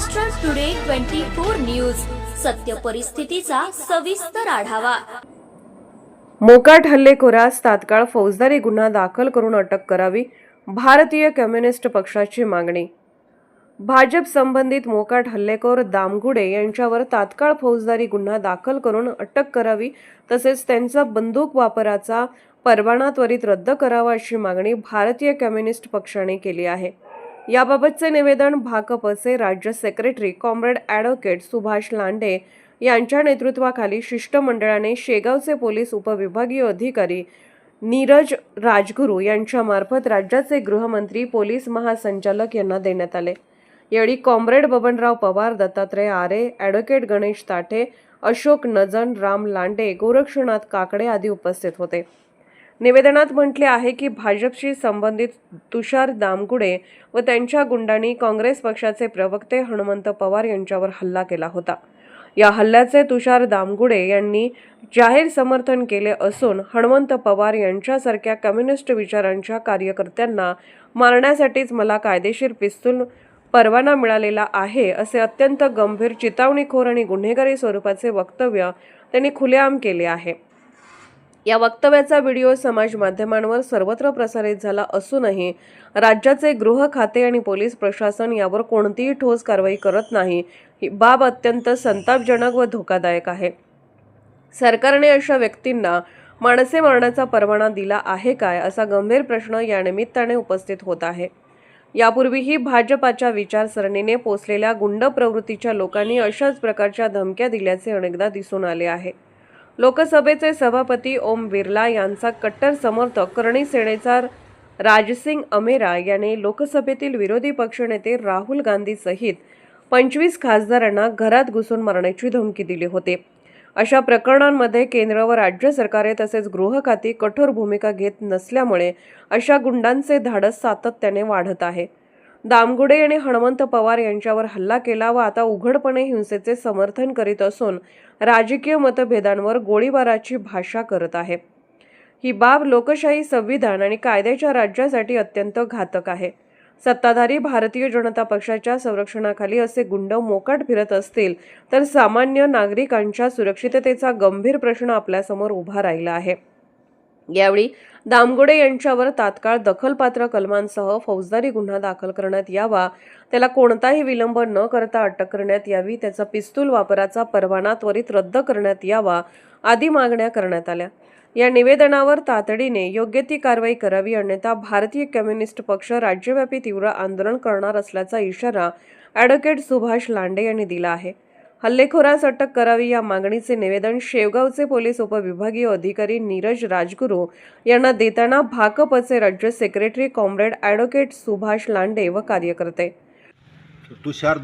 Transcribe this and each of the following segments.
Maharashtra today 24 news, सत्य परिस्थितीचा सविस्तर आढावा। मोकाट हल्लेखोरास तात्काळ फौजदारी गुन्हा दाखल करून अटक करावी, भारतीय कम्युनिस्ट पक्षाची मागणी। भाजप संबंधित मोकाट हल्लेखोर दामगुडे यांच्यावर तात्काळ फौजदारी गुन्हा दाखल करून अटक करावी, तसेच त्यांचा बंदूक वापराचा परवाना त्वरित रद्द करावा अशी मागणी भारतीय कम्युनिस्ट पक्षाने केली आहे। याबाबतचे निवेदन भाकपचे राज्य secretary comrade advocate Subhash Lande यांच्या नेतृत्वाखाली शिष्टमंडळाने शेगावचे पोलीस उपविभागीय अधिकारी नीरज राजगुरू यांच्यामार्फत राज्याचे गृहमंत्री पोलीस महासंचालक यांना देण्यात आले। यावेळी कॉम्रेड बबनराव पवार, दत्तात्रय आरे, ॲडव्होकेट गणेश ताठे, अशोक नजन, राम लांडे, गोरक्षनाथ काकडे आदी उपस्थित होते। निवेदनात म्हटले आहे की भाजपशी संबंधित तुषार दामगुडे व त्यांच्या गुंडांनी काँग्रेस पक्षाचे प्रवक्ते हनुमंत पवार यांच्यावर हल्ला केला होता। या हल्ल्याचे तुषार दामगुडे यांनी जाहीर समर्थन केले असून हनुमंत पवार यांच्यासारख्या कम्युनिस्ट विचारांच्या कार्यकर्त्यांना मारण्यासाठीच मला कायदेशीर पिस्तूल परवाना मिळालेला आहे असे अत्यंत गंभीर, चितावणीखोर आणि गुन्हेगारी स्वरूपाचे वक्तव्य त्यांनी खुलेआम केले आहे। या वक्तव्याचा व्हिडिओ समाज माध्यमांवर सर्वत्र प्रसारित झाला असूनही राज्याचे गृह खाते आणि पोलीस प्रशासन यावर कोणतीही ठोस कारवाई करत नाही। ही बाब अत्यंत संतापजनक व धोकादायक आहे। सरकारने अशा व्यक्तींना माणसे मारण्याचा परवाना दिला आहे काय, असा गंभीर प्रश्न या निमित्ताने उपस्थित होत आहे। यापूर्वीही भाजपाच्या विचारसरणीने पोचलेल्या गुंड प्रवृत्तीच्या लोकांनी अशाच प्रकारच्या धमक्या दिल्याचे अनेकदा दिसून आले आहे। लोकसभेचे सभापती ओम बिर्ला यांचा कट्टर समर्थक करणी सेनेचा राजसिंग अमेरा याने लोकसभेतील विरोधी पक्षनेते राहुल गांधी सहित 25 खासदारांना घरात घुसून मारण्याची धमकी दिली होती। अशा प्रकरणांमध्ये केंद्र व राज्य सरकारे तसेच गृह खाती कठोर भूमिका घेत नसल्यामुळे अशा गुंडांचे धाडस सातत्याने वाढत आहे। दामगुडे यांनी हनुमंत पवार यांच्यावर हल्ला केला व आता उघडपणे हिंसेचे समर्थन करीत असून राजकीय मतभेदांवर गोळीबाराची भाषा करत आहे। ही बाब लोकशाही, संविधान आणि कायद्याच्या राज्यासाठी अत्यंत घातक आहे। सत्ताधारी भारतीय जनता पक्षाच्या संरक्षणाखाली असे गुंड मोकाट फिरत असतील तर सामान्य नागरिकांच्या सुरक्षिततेचा गंभीर प्रश्न आपल्यासमोर उभा राहिला आहे। यावेळी दामगुडे यांच्यावर तात्काळ दखलपात्र कलमांसह फौजदारी गुन्हा दाखल करण्यात यावा, त्याला कोणताही विलंब न करता अटक करण्यात यावी, त्याचा पिस्तूल वापराचा परवाना त्वरित रद्द करण्यात यावा आदी मागण्या करण्यात आल्या। या निवेदनावर तातडीने योग्य ती कारवाई करावी, अन्यथा भारतीय कम्युनिस्ट पक्ष राज्यव्यापी तीव्र आंदोलन करणार असल्याचा इशारा ॲडव्होकेट सुभाष लांडे यांनी दिला आहे। हल्लेखोरास अटक करावी या मागणीचे निवेदन शेवगावचे पोलीस उपविभागीय अधिकारी नीरज राजगुरू यांना देताना भाकपचे राज्य secretary comrade advocate Subhash Lande व कार्यकर्ते तुषार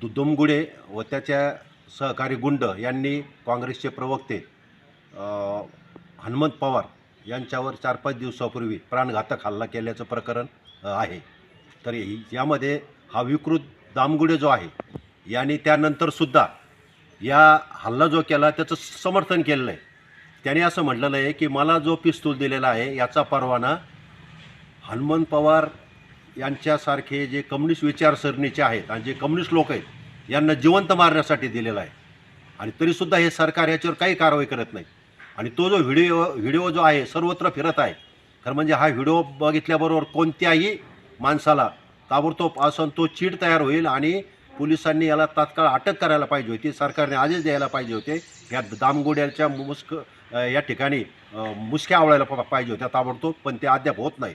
दामगुडे व त्याच्या सहकारी गुंड यांनी काँग्रेसचे प्रवक्ते हनुमंत पवार यांच्यावर 4-5 दिवसापूर्वी प्राणघातक हल्ला केल्याचं प्रकरण आहे। तर यामध्ये हा विकृत दामगुडे जो आहे यांनी त्यानंतर सुद्धा या हल्ला जो केला त्याचं समर्थन केलेलं आहे। त्याने असं म्हटलेलं आहे की मला जो पिस्तूल दिलेला आहे याचा परवाना हनुमंत पवार यांच्यासारखे जे कम्युनिस्ट विचारसरणीचे आहेत आणि जे कम्युनिस्ट लोक आहेत यांना जिवंत मारण्यासाठी दिलेला आहे, आणि तरीसुद्धा हे सरकार याच्यावर काही कारवाई करत नाही। आणि तो जो व्हिडिओ जो आहे सर्वत्र फिरत आहे, खरं म्हणजे हा व्हिडिओ बघितल्याबरोबर कोणत्याही माणसाला ताबडतोब असं तो चीड तयार होईल आणि पोलिसांनी याला तात्काळ अटक करायला पाहिजे होती, सरकारने आदेश द्यायला पाहिजे होते। या दामगुड्याच्या या ठिकाणी मुसक्या आवळायला पाहिजे होत्या ताबडतोब, पण ते अद्याप होत नाही।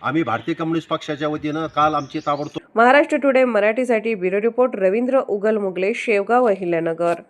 आम्ही भारतीय कम्युनिस्ट पक्षाच्या वतीनं काल आमची ताबडतोब महाराष्ट्र टुडे मराठीसाठी ब्युरो रिपोर्ट रवींद्र उगल मुगले, शेवगाव, अहिल्यानगर।